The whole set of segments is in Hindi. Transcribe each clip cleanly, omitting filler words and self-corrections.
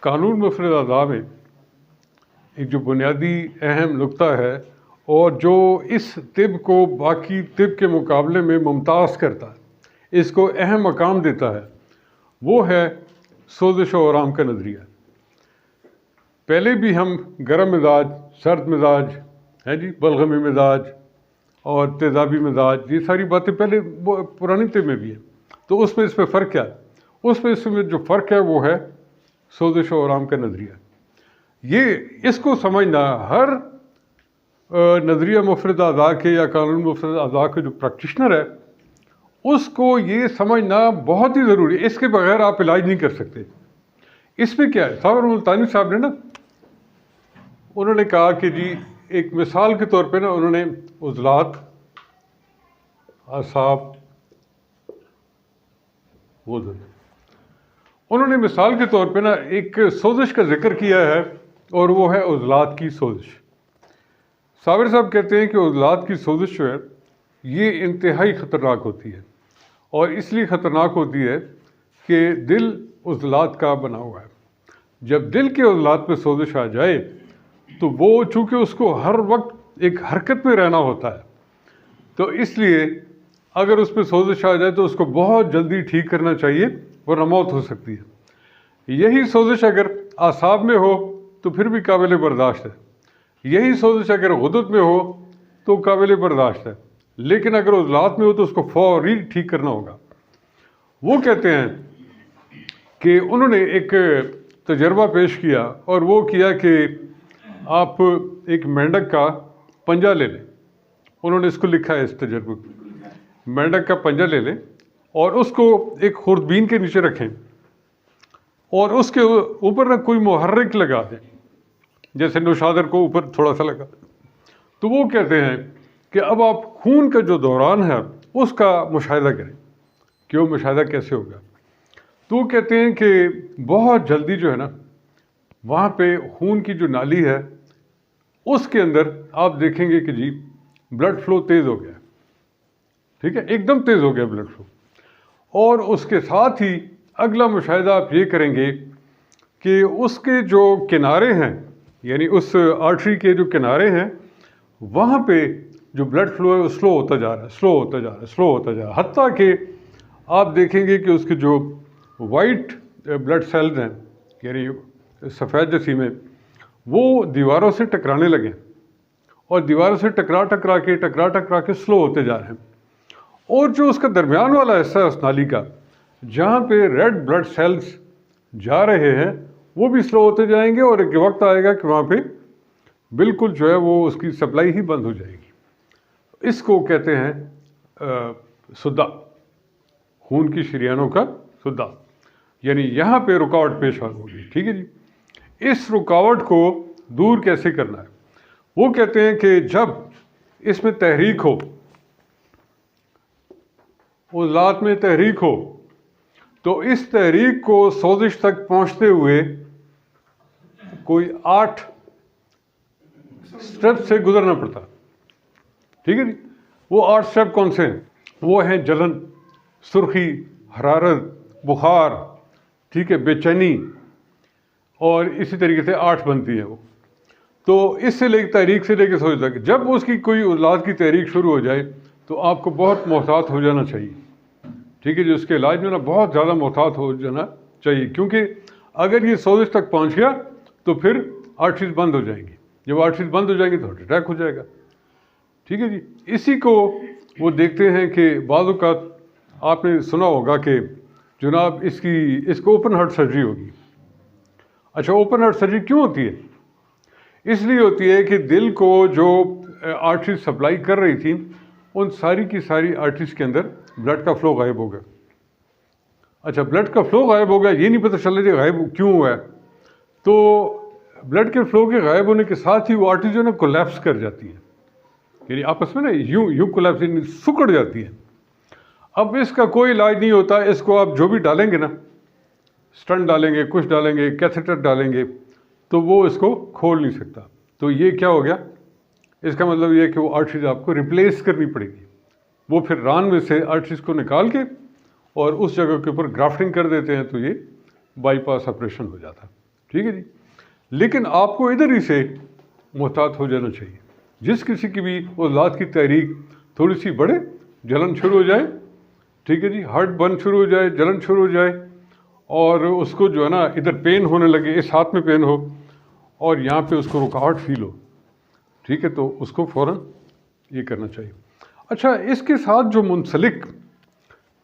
कानून मुफ़रद अज़ा में एक जो बुनियादी अहम नुक्ता है और जो इस तिब को बाकी तिब के मुकाबले में मुमताज़ करता है, इसको अहम मकाम देता है, वो है सोज़िश और आराम का नज़रिया। पहले भी हम गर्म मिजाज, सर्द मिजाज है जी, बलगमी मिजाज और तेज़ाबी मिजाज, ये सारी बातें पहले पुरानी तिब में भी है। तो उसमें इसमें फ़र्क क्या है? उसमें इसमें जो फ़र्क है वो है सोज़िश और आराम का नज़रिया। ये इसको समझना हर नज़रिया मुफ़रद अज़ा के या कानून मुफ़रद अज़ा के जो प्रैक्टिशनर है उसको ये समझना बहुत ही ज़रूरी है। इसके बगैर आप इलाज नहीं कर सकते। इसमें क्या है, साबर मुल्तानी साहब ने ना, उन्होंने कहा कि जी एक मिसाल के तौर पे ना उन्होंने उज़लात, असाब, वज़न, उन्होंने मिसाल के तौर पे ना एक सोज़िश का जिक्र किया है और वो है उज़लात की सोज़िश। साबिर साहब कहते हैं कि उज़लात की सोज़िश जो है ये इंतहाई ख़तरनाक होती है और इसलिए ख़तरनाक होती है कि दिल उज़लात का बना हुआ है। जब दिल के उज़लात पे सोज़िश आ जाए तो वो चूँकि उसको हर वक्त एक हरकत में रहना होता है, तो इसलिए अगर उस पर सोज़िश आ जाए तो उसको बहुत जल्दी ठीक करना चाहिए वरना मौत हो सकती है। यही सोज़िश अगर आसाब में हो तो फिर भी काबिल बर्दाश्त है, यही सोज़िश अगर गुदत में हो तो काबिल बर्दाश्त है, लेकिन अगर उज़लात में हो तो उसको फौरी ठीक करना होगा। वो कहते हैं कि उन्होंने एक तजर्बा पेश किया और वो किया कि आप एक मेंढक का पंजा ले लें। उन्होंने इसको लिखा है इस तजर्बे को, मेंढक का पंजा ले लें और उसको एक खुर्दबीन के नीचे रखें और उसके ऊपर ना कोई मुहर्रिक लगा दें, जैसे नौशादर को ऊपर थोड़ा सा लगा। तो वो कहते हैं कि अब आप खून का जो दौरान है उसका मुशाहिदा करें कि वो मुशाहिदा कैसे होगा। तो वो कहते हैं कि बहुत जल्दी जो है ना वहाँ पे खून की जो नाली है उसके अंदर आप देखेंगे कि जी ब्लड फ्लो तेज़ हो गया, ठीक है, एकदम तेज़ हो गया ब्लड फ्लो। और उसके साथ ही अगला मुशाहिदा आप ये करेंगे कि उसके जो किनारे हैं, यानी उस आर्टरी के जो किनारे हैं वहाँ पे जो ब्लड फ्लो है वो स्लो होता जा रहा है, स्लो होता जा रहा है, स्लो होता जा रहा है, हत्ता कि आप देखेंगे कि उसके जो वाइट ब्लड सेल्स हैं, यानी सफ़ेद जसीमें, वो दीवारों से टकराने लगे और दीवारों से टकरा टकरा के स्लो होते जा रहे हैं। और जो उसका दरमियान वाला हिस्सा है उस नाली का, जहाँ पे रेड ब्लड सेल्स जा रहे हैं, वो भी स्लो होते जाएंगे और एक वक्त आएगा कि वहाँ पे बिल्कुल जो है वो उसकी सप्लाई ही बंद हो जाएगी। इसको कहते हैं सुद्दा, खून की शरीयानों का सुद्दा, यानी यहाँ पे रुकावट पेश होगी। ठीक है जी, इस रुकावट को दूर कैसे करना है? वो कहते हैं कि जब इसमें तहरीक हो, उज़लात में तहरीक हो, तो इस तहरीक को सोज़िश तक पहुँचते हुए कोई 8 स्टेप से गुजरना पड़ता। ठीक है जी, वो 8 स्टेप कौन से हैं? वो हैं जलन, सुर्खी, हरारत, बुखार, ठीक है, बेचैनी, और इसी तरीके से 8 बनती है वो। तो इससे लेकर तहरीक से लेकर सोच तक जब उसकी कोई उज़लात की तहरीक शुरू हो जाए तो आपको बहुत मोहतात हो जाना चाहिए। ठीक है जी, उसके इलाज में ना बहुत ज़्यादा मोहतात हो जाना चाहिए, क्योंकि अगर ये सोज़िश तक पहुंच गया तो फिर आर्टरीज बंद हो जाएंगी। जब आर्टरीज बंद हो जाएंगी तो हार्ट अटैक हो जाएगा। ठीक है जी, इसी को वो देखते हैं कि बाज़ औक़ात आपने सुना होगा कि जनाब इसको ओपन हार्ट सर्जरी होगी। अच्छा, ओपन हार्ट सर्जरी क्यों होती है? इसलिए होती है कि दिल को जो आर्टरीज सप्लाई कर रही थी उन सारी की सारी आर्टरीज के अंदर ब्लड का फ्लो गायब हो गया। अच्छा, ब्लड का फ्लो गायब हो गया, ये नहीं पता चल रहा गायब क्यों हुआ है। तो ब्लड के फ्लो के गायब होने के साथ ही वो आर्टरी जो है ना कोलैप्स कर जाती है, यानी आपस में ना यूं कोलैप्स सिकुड़ जाती है। अब इसका कोई इलाज नहीं होता, इसको आप जो भी डालेंगे ना, स्टंट डालेंगे, कुछ डालेंगे, कैथेटर डालेंगे, तो वो इसको खोल नहीं सकता। तो ये क्या हो गया, इसका मतलब ये कि वो आर्टरीज आपको रिप्लेस करनी पड़ेगी। वो फिर रान में से आर्टरीज को निकाल के और उस जगह के ऊपर ग्राफ्टिंग कर देते हैं, तो ये बाईपास ऑपरेशन हो जाता है। ठीक है जी। लेकिन आपको इधर ही से मोहतात हो जाना चाहिए। जिस किसी की भी औलाद की तहरीक थोड़ी सी बढ़े, जलन शुरू हो जाए, ठीक है जी, हार्ट बर्न शुरू हो जाए, जलन शुरू हो जाए, और उसको जो है ना इधर पेन होने लगे, इस हाथ में पेन हो और यहाँ पे उसको रुकावट फील हो, ठीक है, तो उसको फ़ौरन ये करना चाहिए। अच्छा, इसके साथ जो मुंसलिक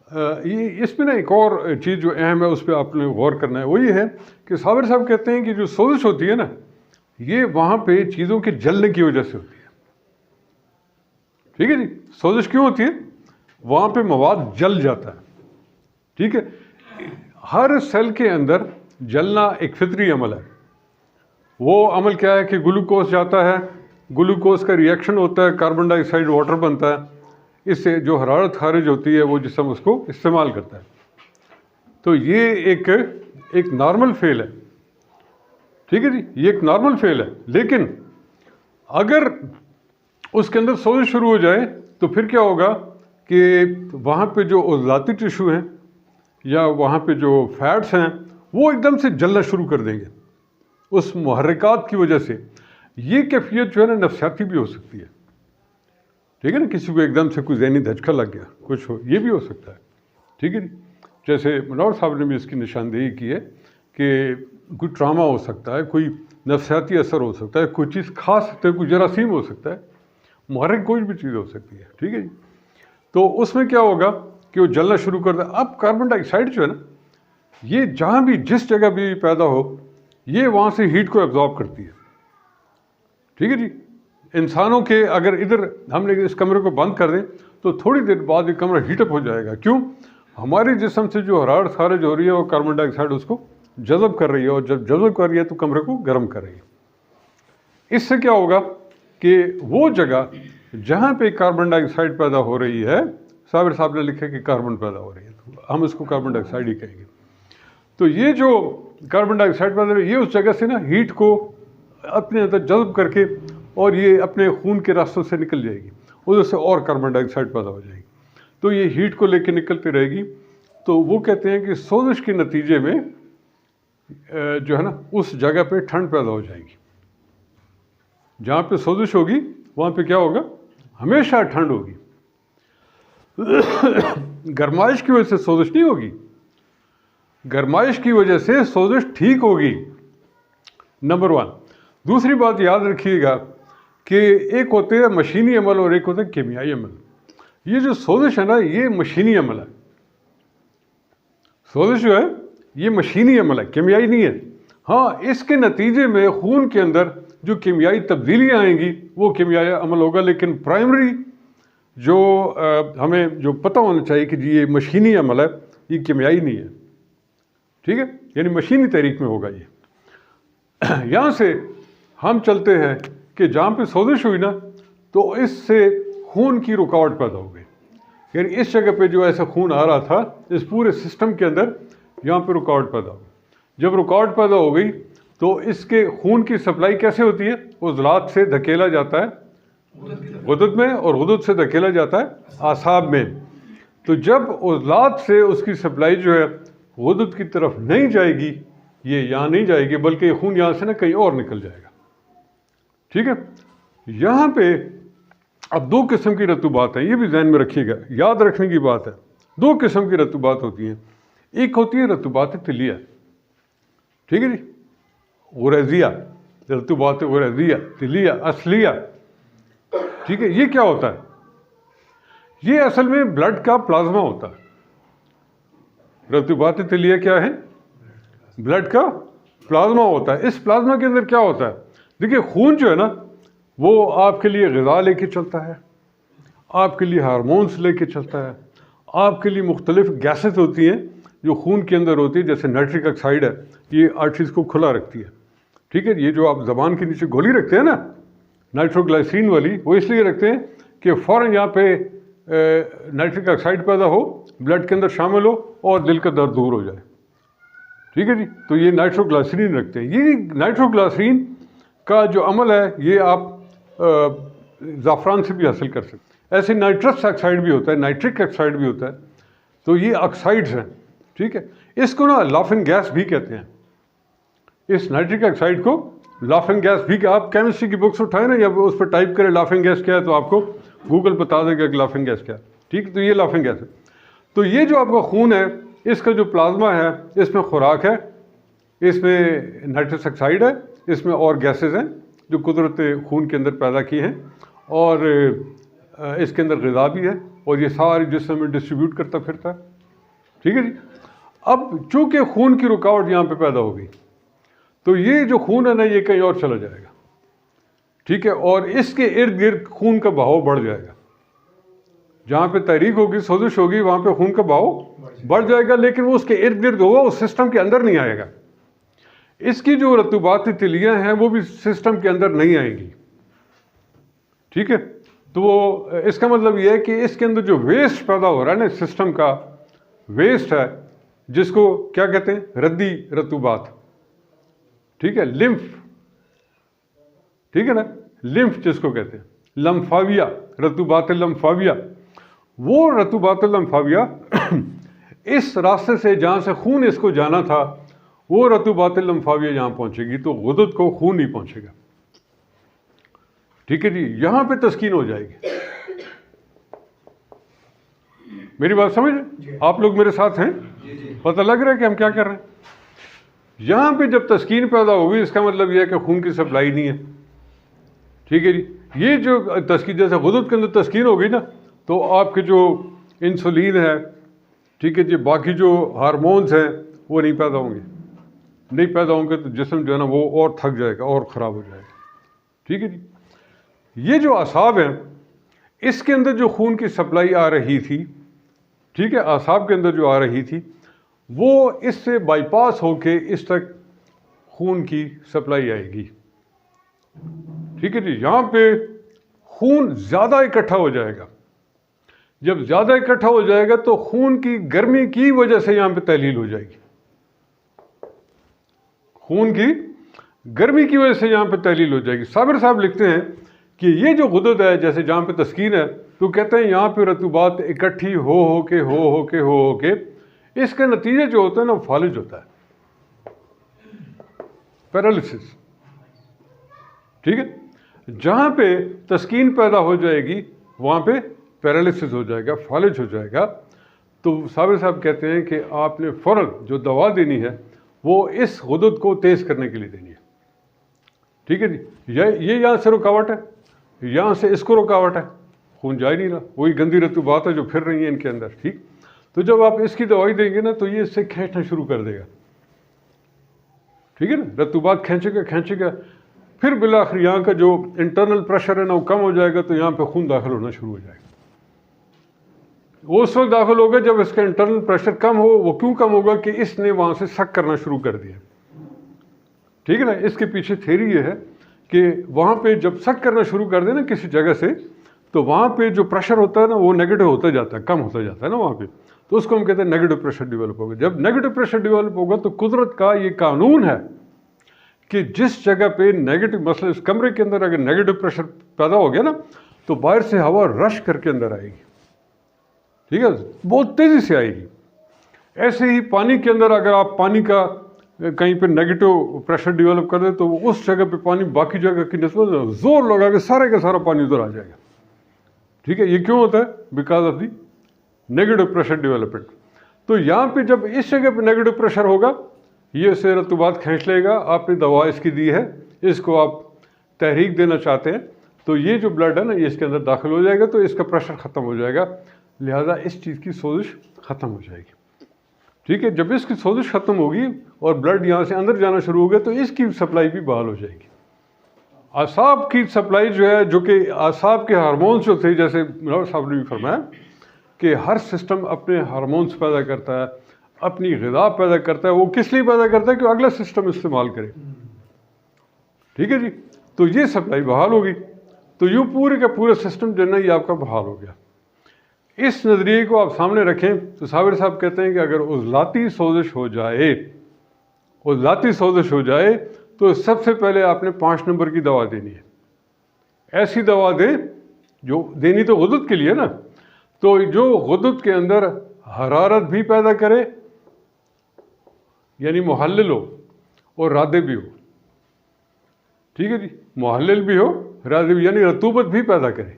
ये इसमें ना एक और चीज़ जो अहम है उस पर आपने गौर करना है, वो ये है कि साबिर साहब कहते हैं कि जो सोजिश होती है ना, ये वहाँ पे चीज़ों के जलने की वजह से होती है। ठीक है जी, सोजिश क्यों होती है? वहाँ पे मवाद जल जाता है। ठीक है, हर सेल के अंदर जलना एक फितरी अमल है। वो अमल क्या है कि ग्लूकोज जाता है, ग्लूकोज का रिएक्शन होता है, कार्बन डाइऑक्साइड वाटर बनता है, इससे जो हरारत खारिज होती है वो जिस्म उसको इस्तेमाल करता है। तो ये एक नॉर्मल फेल है। ठीक है जी, ये एक नॉर्मल फेल है। लेकिन अगर उसके अंदर सोजिश शुरू हो जाए तो फिर क्या होगा कि वहाँ पे जो उज़लाती टिश्यू हैं या वहाँ पे जो फैट्स हैं वो एकदम से जलना शुरू कर देंगे उस मुहर्रिकात की वजह से। ये कैफियत जो है ना नफ्सियाती भी हो सकती है। ठीक है ना, किसी को एकदम से कोई ज़हनी धचका लग गया, कुछ हो, ये भी हो सकता है। ठीक है जी, जैसे मनोहर साहब ने भी इसकी निशानदेही की है कि कोई ट्रामा हो सकता है, कोई नफ्सियाती असर हो सकता है, कोई चीज़ खा सकते हैं, कोई जरासीम हो सकता है, मुहर्रिक कोई भी चीज़ हो सकती है। ठीक है जी, तो उसमें क्या होगा कि वो जलना शुरू कर दे। अब कार्बन डाइऑक्साइड जो है ना, ये जहाँ भी जिस जगह भी पैदा हो, ये वहाँ से हीट को एब्जॉर्ब करती है। ठीक है जी, इंसानों के अगर इधर हमने इस कमरे को बंद कर दें तो थोड़ी देर बाद ये कमरा हीटअप हो जाएगा। क्यों? हमारे जिस्म से जो हरारत खारिज हो रही है वो कार्बन डाइऑक्साइड उसको जज़ब कर रही है, और जब जज़ब कर रही है तो कमरे को गर्म कर रही है। इससे क्या होगा कि वो जगह जहाँ पे कार्बन डाइऑक्साइड पैदा हो रही है, साबिर साहब ने लिखा कि कार्बन पैदा हो रही है, तो हम इसको कार्बन डाइऑक्साइड ही कहेंगे। तो ये जो कार्बन डाइऑक्साइड पैदा हो रही है, ये उस जगह से ना हीट को अपने अंदर जज़ब करके और ये अपने खून के रास्तों से निकल जाएगी, उधर से और कार्बन डाइऑक्साइड पैदा हो जाएगी। तो ये हीट को लेकर निकलती रहेगी। तो वो कहते हैं कि सोजिश के नतीजे में जो है ना उस जगह पे ठंड पैदा हो जाएगी। जहाँ पे सोजिश होगी वहाँ पे क्या होगा? हमेशा ठंड होगी। गरमाइश की वजह से सोजिश नहीं होगी, गरमाइश की वजह से सोजिश ठीक होगी, नंबर 1। दूसरी बात याद रखिएगा कि एक होते हैं मशीनी अमल और एक होते हैं कीमियाई अमल। ये जो सोजिश है ना, ये मशीनी अमल है। सोजिश जो है ये मशीनी अमल है, कीमियाई नहीं है। हाँ, इसके नतीजे में खून के अंदर जो कीमियाई तब्दीलियाँ आएंगी वो कीमियाई अमल होगा। लेकिन प्राइमरी जो हमें जो पता होना चाहिए कि जी ये मशीनी अमल है, ये कीमियाई नहीं है। ठीक है, यानी मशीनी तरीक़ में होगा ये। यहाँ से हम चलते हैं कि जहाँ पे सोजिश हुई ना, तो इससे खून की रुकावट पैदा हो गई। यानी इस जगह पे जो ऐसा खून आ रहा था, इस पूरे सिस्टम के अंदर यहाँ पे रुकावट पैदा हो गई। जब रुकावट पैदा हो गई तो इसके खून की सप्लाई कैसे होती है? उज़लात से धकेला जाता है गुदद में, और गुदद से धकेला जाता है आसाब में। तो जब उज़लात से उसकी सप्लाई जो है गुदद की तरफ नहीं जाएगी, ये यहाँ नहीं जाएगी, बल्कि खून यहाँ से ना कहीं और निकल जाएगा। ठीक है, यहाँ पे अब 2 किस्म की रतूबात हैं, ये भी जहन में रखिएगा, याद रखने की बात है। 2 किस्म की रतूबात होती हैं। एक होती है रतूबात तिलिया, ठीक है जी, गुरैज़िया, रतूबात गुरैज़िया, तिलिया, असलिया। ठीक है, ये क्या होता है? ये असल में ब्लड का प्लाज्मा होता है। रतूबात तिलिया क्या है? ब्लड का प्लाज्मा होता है। इस प्लाज्मा के अंदर क्या होता है? देखिए, खून जो है ना वो आपके लिए ग़िज़ा लेके चलता है, आपके लिए हार्मोन्स लेके चलता है, आपके लिए मुख्तलिफ गैसेस होती हैं जो खून के अंदर होती है। जैसे नाइट्रिक ऑक्साइड है, ये आर्टरीज को खुला रखती है। ठीक है, ये जो आप ज़बान के नीचे गोली रखते हैं ना नाइट्रोग्लाइसिन वाली, वो इसलिए रखते हैं कि फ़ौरन यहाँ पे नाइट्रिक ऑक्साइड पैदा हो, ब्लड के अंदर शामिल हो और दिल का दर्द दूर हो जाए। ठीक है जी, तो ये नाइट्रोग्लाइसिन रखते हैं। ये नाइट्रोग्लाइसिन का जो अमल है ये आप ज़ाफ़रान से भी हासिल कर सकते हैं। ऐसे नाइट्रस ऑक्साइड भी होता है, नाइट्रिक ऑक्साइड भी होता है। तो ये ऑक्साइड्स हैं। ठीक है, इसको ना लाफिंग गैस भी कहते हैं। इस नाइट्रिक ऑक्साइड को लाफिंग गैस भी, आप केमिस्ट्री की बुक्स उठाए ना या उस पर टाइप करें लाफिंग गैस क्या है तो आपको गूगल बता देगा कि लाफिंग गैस क्या है। ठीक है, तो ये लाफिंग गैस है। तो ये जो आपका खून है, इसका जो प्लाज्मा है, इसमें खुराक है, इसमें नाइट्रस ऑक्साइड है, इसमें और गैसेस हैं जो कुदरत खून के अंदर पैदा की हैं, और इसके अंदर ग़िज़ा भी है, और ये सारी जिस्म में डिस्ट्रीब्यूट करता फिरता है। ठीक है जी। अब चूँकि खून की रुकावट यहाँ पे पैदा हो गई, तो ये जो खून है ना, ये कहीं और चला जाएगा। ठीक है, और इसके इर्द गिर्द खून का बहाव बढ़ जाएगा। जहाँ पे तहरीक होगी, सोजिश होगी, वहाँ पे खून का बहाव बढ़ जाएगा, लेकिन वो उसके इर्द गिर्द होगा, उस सिस्टम के अंदर नहीं आएगा। इसकी जो रतूबाती तिलियाँ हैं वो भी सिस्टम के अंदर नहीं आएंगी। ठीक है, तो वो इसका मतलब ये है कि इसके अंदर जो वेस्ट पैदा हो रहा है ना, सिस्टम का वेस्ट है, जिसको क्या कहते हैं, रद्दी रतूबात। ठीक है, लिम्फ, ठीक है ना, लिम्फ जिसको कहते हैं, लम्फाविया, रतूबात लम्फाविया, वो रतूबात लम्फाविया इस रास्ते से जहाँ से खून इसको जाना था, वो रतूबात लम्फाविया यहाँ पहुँचेगी, तो गुदद को खून नहीं पहुँचेगा। ठीक है जी, यहाँ पे तस्कीन हो जाएगी। मेरी बात समझ, आप लोग मेरे साथ हैं? पता लग रहा है कि हम क्या कर रहे हैं? यहाँ पे जब तस्कीन पैदा होगी, इसका मतलब यह है कि खून की सप्लाई नहीं है। ठीक है जी, ये जो तस्कीन, जैसे गुदद के अंदर तस्कीन होगी ना, तो आपके जो इंसुलिन है, ठीक है जी, बाकी जो हार्मोन्स हैं वो नहीं पैदा होंगे। नहीं पैदा होंगे तो जिस्म जो है ना वो और थक जाएगा और ख़राब हो जाएगा। ठीक है जी। ये जो आसाब हैं, इसके अंदर जो खून की सप्लाई आ रही थी, ठीक है, आसाब के अंदर जो आ रही थी, वो इससे बाईपास होके इस तक खून की सप्लाई आएगी। ठीक है जी, यहाँ पे खून ज़्यादा इकट्ठा हो जाएगा। जब ज़्यादा इकट्ठा हो जाएगा तो खून की गर्मी की वजह से यहाँ पे तहलील हो जाएगी। खून की गर्मी की वजह से यहाँ पे तहलील हो जाएगी। साबिर साहब लिखते हैं कि ये जो गुदद है, जैसे जहाँ पे तस्कीन है, तो कहते हैं यहाँ पे रतूबात इकट्ठी हो के इसके नतीजे जो होता है ना, फालिज होता है, पैरालिसिस। ठीक है, जहाँ पे तस्कीन पैदा हो जाएगी वहाँ पे पैरालिसिस हो जाएगा, फालिज हो जाएगा। तो साबिर साहब कहते हैं कि आपने फ़ौरन जो दवा देनी है वो इस गुदद को तेज़ करने के लिए देनी है। ठीक है जी, ये यहाँ से रुकावट है, यहाँ से इसको रुकावट है, खून जा ही नहीं रहा, वही गंदी रतूबात है जो फिर रही है इनके अंदर। ठीक, तो जब आप इसकी दवाई देंगे ना, तो ये इससे खींचना शुरू कर देगा। ठीक है ना, रतूबात खींचेगा, फिर बिलाखिर यहाँ का जो इंटरनल प्रेशर है ना वो कम हो जाएगा, तो यहाँ पे खून दाखिल होना शुरू हो जाएगा। वो उस वक्त दाखिल होगा जब इसका इंटरनल प्रेशर कम हो। वो क्यों कम होगा कि इसने वहाँ से सक करना शुरू कर दिया। ठीक है ना, इसके पीछे थ्योरी ये है कि वहाँ पे जब सक करना शुरू कर दे ना किसी जगह से, तो वहाँ पे जो प्रेशर होता है ना वो नेगेटिव होता जाता है, कम होता जाता है ना वहाँ पे, तो उसको हम कहते हैं नेगेटिव प्रेशर डेवलप होगा। जब नेगेटिव प्रेशर डेवलप होगा तो कुदरत का ये कानून है कि जिस जगह पे नेगेटिव, मसला इस कमरे के अंदर अगर नेगेटिव प्रेशर पैदा हो गया ना, तो बाहर से हवा रश करके अंदर आएगी। ठीक है, बहुत तेज़ी से आएगी। ऐसे ही पानी के अंदर अगर आप पानी का कहीं पे नेगेटिव प्रेशर डेवलप कर दे, तो उस जगह पे पानी बाकी जगह की निस्बत जोर लगा के सारे का सारा पानी उधर आ जाएगा। ठीक है, ये क्यों होता है? Because of the negative pressure development. तो यहाँ पे जब इस जगह पे नेगेटिव प्रेशर होगा, ये उससे रतूबात खींच लेगा। आपने दवा इसकी दी है, इसको आप तहरीक देना चाहते हैं, तो ये जो ब्लड है ना ये इसके अंदर दाखिल हो जाएगा, तो इसका प्रेशर ख़त्म हो जाएगा, लिहाजा इस चीज़ की सोजिश ख़त्म हो जाएगी। ठीक है, जब इसकी सोजिश ख़त्म होगी और ब्लड यहाँ से अंदर जाना शुरू हो गया, तो इसकी सप्लाई भी बहाल हो जाएगी। आसाब की सप्लाई जो है, जो कि आसाब के हार्मोन्स जो थे, जैसे नौर साहब ने भी फरमाया कि हर सिस्टम अपने हार्मोन्स पैदा करता है, अपनी ग़िज़ा पैदा करता है। वो किस लिए पैदा करता है? कि अगला सिस्टम इस्तेमाल करे। ठीक है जी, तो ये सप्लाई बहाल होगी, तो यूँ पूरे का पूरा सिस्टम जो है ना ये आपका बहाल हो गया। इस नज़रिए को आप सामने रखें तो साबिर साहब कहते हैं कि अगर उज़लाती सोजिश हो जाए, उज़लाती सोजिश हो जाए, तो सबसे पहले आपने 5 नंबर की दवा देनी है। ऐसी दवा दें जो देनी तो गुदद के लिए ना, तो जो गुदद के अंदर हरारत भी पैदा करे, यानी मुहल्लिल हो, और रादे भी हो, ठीक है जी, मुहल्लिल भी हो, रादे भी, यानी रतूबत भी पैदा करे,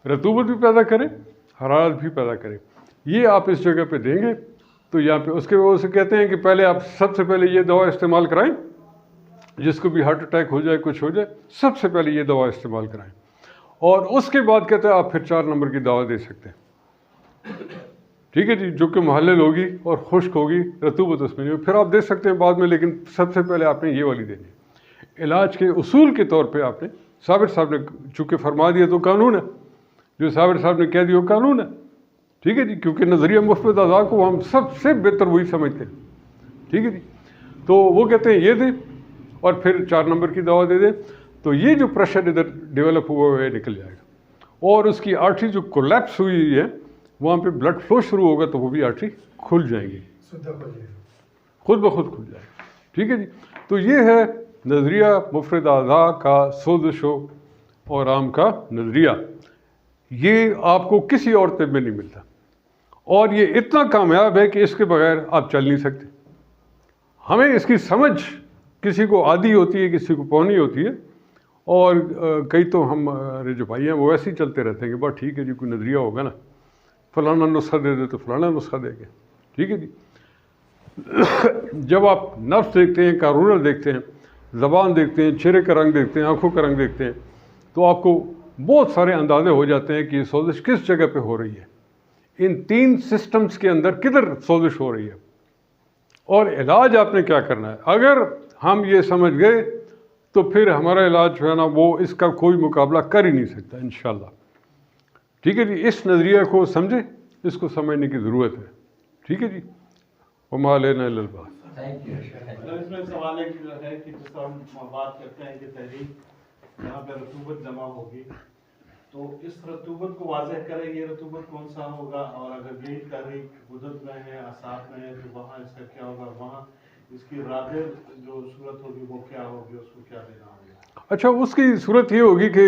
रतूबत भी पैदा करे, हरारत भी पैदा करे। ये आप इस जगह पे देंगे तो यहाँ पे उसके वजह से कहते हैं कि पहले आप सबसे पहले ये दवा इस्तेमाल कराएं, जिसको भी हार्ट अटैक हो जाए, कुछ हो जाए, सबसे पहले ये दवा इस्तेमाल कराएं, और उसके बाद कहते हैं आप फिर 4 नंबर की दवा दे सकते हैं, ठीक है जी, जो कि मुहल्लिल होगी और खुश्क होगी, रतूबत उसमें नहीं होगी, फिर आप दे सकते हैं बाद में, लेकिन सबसे पहले आपने ये वाली देनी है। इलाज के उसूल के तौर पे आपने, साबिर साहब ने चूँकि फरमा दिया तो कानून है, जो साबिर साहब ने कह दिया वो कानून है, ठीक है जी, क्योंकि नज़रिया मुफ़्त अज़ा को हम सबसे बेहतर वही समझते हैं, ठीक है जी। तो वो कहते हैं ये दे और फिर 4 नंबर की दवा दे दे, तो ये जो प्रेशर इधर डेवलप हुआ है निकल जाएगा, और उसकी आर्टरी जो कोलैप्स हुई है वहाँ पे ब्लड फ्लो शुरू होगा, तो वो भी आर्टरी खुल जाएंगी, खुद ब खुद खुल जाएगी, ठीक है जी। तो ये है नज़रिया मुफ़्त अज़ा का, सोज़िश और आम का नज़रिया, ये आपको किसी और तिब में नहीं मिलता, और ये इतना कामयाब है कि इसके बगैर आप चल नहीं सकते। हमें इसकी समझ किसी को आधी होती है, किसी को पौनी होती है, और कई तो हमारे जो भाई हैं वो ऐसे ही चलते रहते हैं कि बस ठीक है जी, कोई नज़रिया होगा ना, फलाना नुस्खा दे दे तो फलाना नुस्खा देंगे, ठीक है जी। जब आप नफ्स देखते हैं, कारूनर देखते हैं, ज़बान देखते हैं, चेहरे का रंग देखते हैं, आँखों का रंग देखते हैं, तो आपको बहुत सारे अंदाजे हो जाते हैं कि ये सोजिश किस जगह पे हो रही है, इन 3 सिस्टम्स के अंदर किधर सोजिश हो रही है, और इलाज आपने क्या करना है। अगर हम ये समझ गए तो फिर हमारा इलाज जो है ना वो इसका कोई मुकाबला कर ही नहीं सकता इंशाल्लाह, ठीक है जी। इस नज़रिया को समझे, इसको समझने की ज़रूरत है, ठीक है जी। वमा अलैना इल्लल बाग। इसमें सवाल है कि जिस हम बात करते हैं कि तहरीक यहाँ पे रतूबत जमा होगी, तो इस रतूबत को वाज़ेह करें, ये रतूबत कौन सा होगा, और अगर यही तहरीक गुदत में है, असाब में है, तो वहाँ इसका क्या होगा, वहाँ इसकी रादे जो सूरत होगी वो क्या होगी, उसको क्या देना होगा। अच्छा, उसकी सूरत ये होगी कि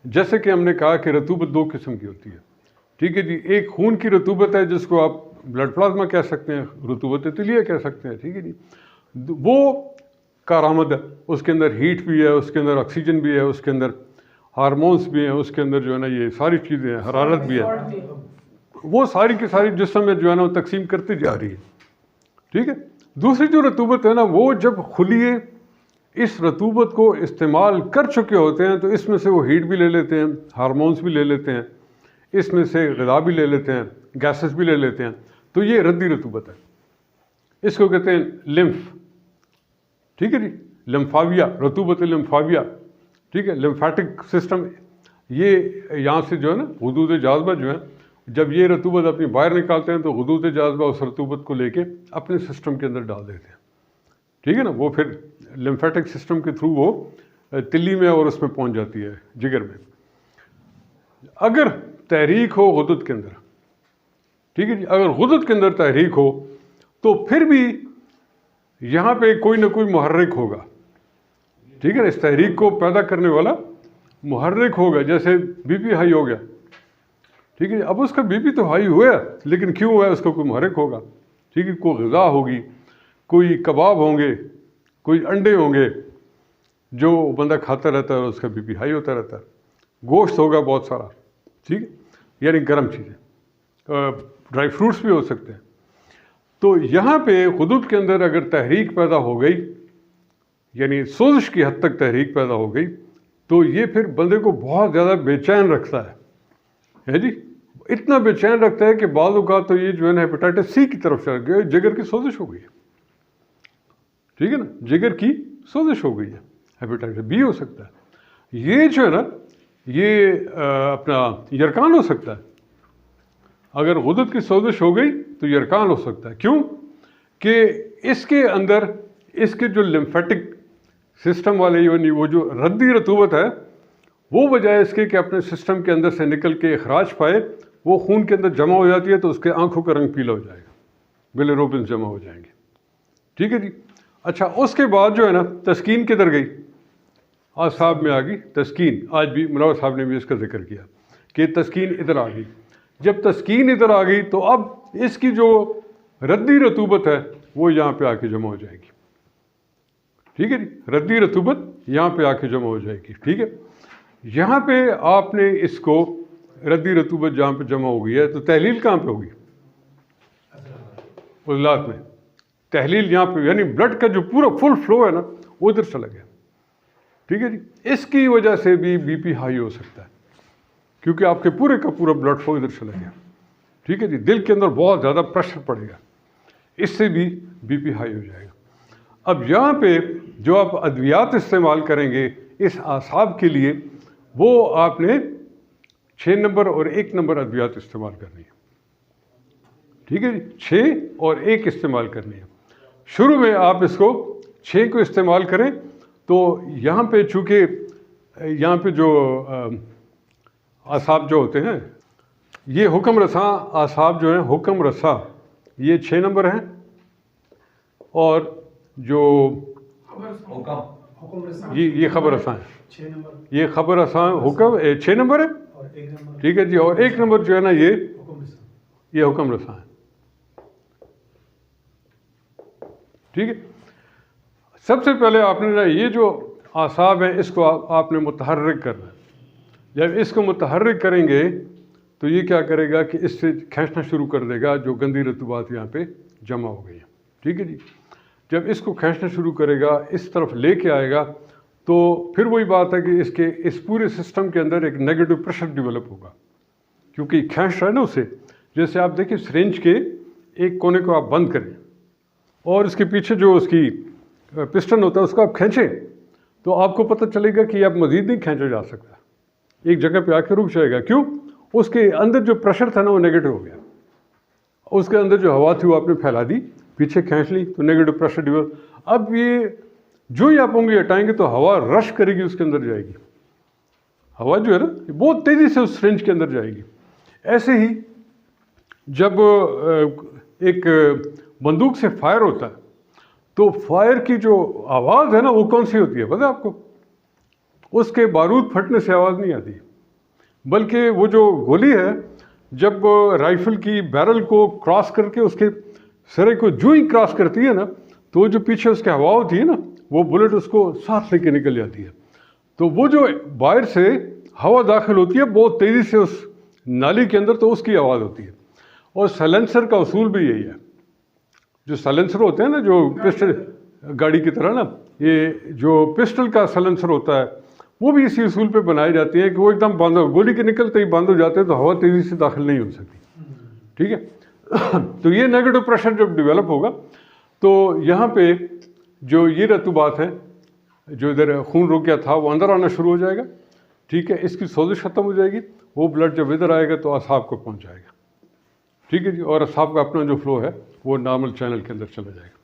जैसे कि हमने कहा कि रतूबत 2 किस्म की होती है, ठीक है जी। एक खून की रतूबत है जिसको आप ब्लड प्लाज्मा कह सकते हैं, रतूबत तिलिया कह सकते हैं, ठीक है जी। वो कारामद है, उसके अंदर हीट भी है, उसके अंदर ऑक्सीजन भी है, उसके अंदर हार्मोन्स भी हैं, उसके अंदर जो है ना ये सारी चीज़ें हैं, हरारत भी है, वो सारी की सारी जिस्म में जो है ना वो तकसीम करती जा रही है, ठीक है। दूसरी जो रतूबत है ना, वो जब खुलिए इस रतूबत को इस्तेमाल कर चुके होते हैं, तो इसमें से वो हीट भी ले लेते हैं, हार्मोन्स भी ले लेते हैं, इसमें से ग़िज़ा भी ले लेते हैं, गैसेस भी ले लेते हैं, तो ये रद्दी रतूबत है, इसको कहते हैं लिम्फ, ठीक है जी। लिम्फाविया, रतूबत लिम्फाविया, ठीक है, लिम्फेटिक सिस्टम, ये यहाँ से जो है ना हुदूद जाज़बा जो है, जब ये रतूबत अपनी बाहर निकालते हैं तो हुदूद जाज़बा उस रतूबत को लेके अपने सिस्टम के अंदर डाल देते हैं, ठीक है ना। वो फिर लिम्फेटिक सिस्टम के थ्रू वो तिल्ली में और उसमें पहुँच जाती है जिगर में। अगर तहरीक हो गुदत के अंदर, ठीक है जी, अगर गुदत के अंदर तहरीक हो तो फिर भी यहाँ पे कोई ना कोई मुहर्रिक होगा, ठीक है ना। इस तहरीक को पैदा करने वाला मुहर्रिक होगा, जैसे बीपी हाई हो गया, ठीक है। अब उसका बीपी तो हाई हुआ है, लेकिन क्यों हुआ है, उसका कोई मुहर्रिक होगा, ठीक है। कोई ग़िज़ा होगी, कोई कबाब होंगे, कोई अंडे होंगे जो बंदा खाता रहता है और उसका बीपी हाई होता रहता है, गोश्त होगा बहुत सारा, ठीक है, यानी गर्म चीज़ें, ड्राई फ्रूट्स भी हो सकते हैं। तो यहाँ पे हुदूद के अंदर अगर तहरीक पैदा हो गई, यानी सोजिश की हद तक तहरीक पैदा हो गई, तो ये फिर बंदे को बहुत ज़्यादा बेचैन रखता है जी। इतना बेचैन रखता है कि बाज़ औक़ात तो ये जो है ना हेपेटाइटिस सी की तरफ चल गया, जिगर की सोजिश हो गई है, ठीक है ना, जिगर की सोजिश हो गई है, हेपेटाइटिस बी हो सकता है, ये जो है ना ये अपना यरकान हो सकता है। अगर गुदत की सोजिश हो गई तो यरकान हो सकता है, क्यों कि इसके अंदर इसके जो लिम्फेटिक सिस्टम वाले यानी वो जो रद्दी रतूबत है, वो बजाय इसके कि अपने सिस्टम के अंदर से निकल के अखराज पाए, वो खून के अंदर जमा हो जाती है, तो उसके आंखों का रंग पीला हो जाएगा, बिलिरुबिन जमा हो जाएंगे, ठीक है जी। अच्छा, उसके बाद जो है ना तस्कीन किधर गई, आज साहब में आ गई तस्कीन। आज भी मुनव्वर साहब ने भी इसका जिक्र किया कि तस्कीन इधर आ गई। जब तस्कीन इधर आ गई तो अब इसकी जो रद्दी रतूबत है वो यहाँ पे आके जमा हो जाएगी। ठीक है जी, रद्दी रतूबत यहाँ पे आके जमा हो जाएगी। ठीक है, यहाँ पे आपने इसको रद्दी रतूबत जहाँ पे जमा हो गई है, तो तहलील कहाँ पे होगी? उज़लात में। तहलील यहाँ पे, यानी ब्लड का जो पूरा फुल फ्लो है ना, उधर चला गया। ठीक है जी, इसकी वजह से भी बीपी हाई हो सकता है, क्योंकि आपके पूरे का पूरा ब्लड फ्लो इधर चला गया। ठीक है जी, दिल के अंदर बहुत ज़्यादा प्रेशर पड़ेगा, इससे भी बीपी हाई हो जाएगा। अब यहाँ पे जो आप अद्वियात इस्तेमाल करेंगे इस आसाब के लिए, वो आपने 6 नंबर और 1 नंबर अद्वियात इस्तेमाल करनी है। ठीक है जी, 6 और 1 इस्तेमाल करनी है। शुरू में आप इसको 6 को इस्तेमाल करें, तो यहाँ पे चूँकि यहाँ पे जो आसाब जो होते हैं, ये हुक्म रसा आसाब जो हैं, हुक्म रसा ये 6 नंबर हैं, और जो ये खबर रसा है, ये खबर रसा हुक्म 6 नंबर है। ठीक है जी, और 1 नंबर जो है ना, ये हुक्म रसा है। ठीक है, सबसे पहले आपने ना ये जो आसाब है इसको आपने मुतहर्रिक करना है। जब इसको मुतहर्रिक करेंगे तो ये क्या करेगा कि इससे खींचना शुरू कर देगा जो गंदी रतूबात यहाँ पे जमा हो गई है। ठीक है जी, जब इसको खींचना शुरू करेगा, इस तरफ लेके आएगा, तो फिर वही बात है कि इसके इस पूरे सिस्टम के अंदर एक नेगेटिव प्रेशर डेवलप होगा, क्योंकि खींच रहा है ना उसे। जैसे आप देखिए, सिरिंज के एक कोने को आप बंद करें और इसके पीछे जो उसकी पिस्टन होता है उसको आप खींचें, तो आपको पता चलेगा कि अब मज़ीद नहीं खींचा जा सकता, एक जगह पे आके रुक जाएगा। क्यों? उसके अंदर जो प्रेशर था ना वो नेगेटिव हो गया, उसके अंदर जो हवा थी वो आपने फैला दी, पीछे खींच ली, तो नेगेटिव प्रेशर डेवलप। अब ये जो ही आप उंगली हटाएंगे तो हवा रश करेगी, उसके अंदर जाएगी। हवा जो है ना बहुत तेज़ी से उस सिरिंज के अंदर जाएगी। ऐसे ही जब एक बंदूक से फायर होता है, तो फायर की जो आवाज़ है ना वो कौन सी होती है पता है आपको? उसके बारूद फटने से आवाज़ नहीं आती, बल्कि वो जो गोली है जब राइफल की बैरल को क्रॉस करके उसके सिरे को जो ही क्रॉस करती है ना, तो जो पीछे उसकी हवा होती है ना, वो बुलेट उसको साथ लेके निकल जाती है। तो वो जो बाहर से हवा दाखिल होती है बहुत तेज़ी से उस नाली के अंदर, तो उसकी आवाज़ होती है। और साइलेंसर का उसूल भी यही है। जो साइलेंसर होते हैं ना, जो पिस्टल गाड़ी की तरह ना, ये जो पिस्टल का साइलेंसर होता है वो भी इसी उसूल पे बनाए जाते हैं कि वो एकदम बंद हो, गोली के निकलते ही बंद हो जाते हैं, तो हवा तेज़ी से दाखिल नहीं हो सकती। ठीक है तो ये नेगेटिव प्रेशर जब डेवलप होगा, तो यहाँ पे जो ये रतूबात है, जो इधर खून रुक गया था, वो अंदर आना शुरू हो जाएगा। ठीक है, इसकी सोजिश ख़त्म हो जाएगी, वो ब्लड जब इधर आएगा तो असाब को पहुँच जाएगा। ठीक है जी, और असाब का अपना जो फ्लो है वो नॉर्मल चैनल के अंदर चला जाएगा।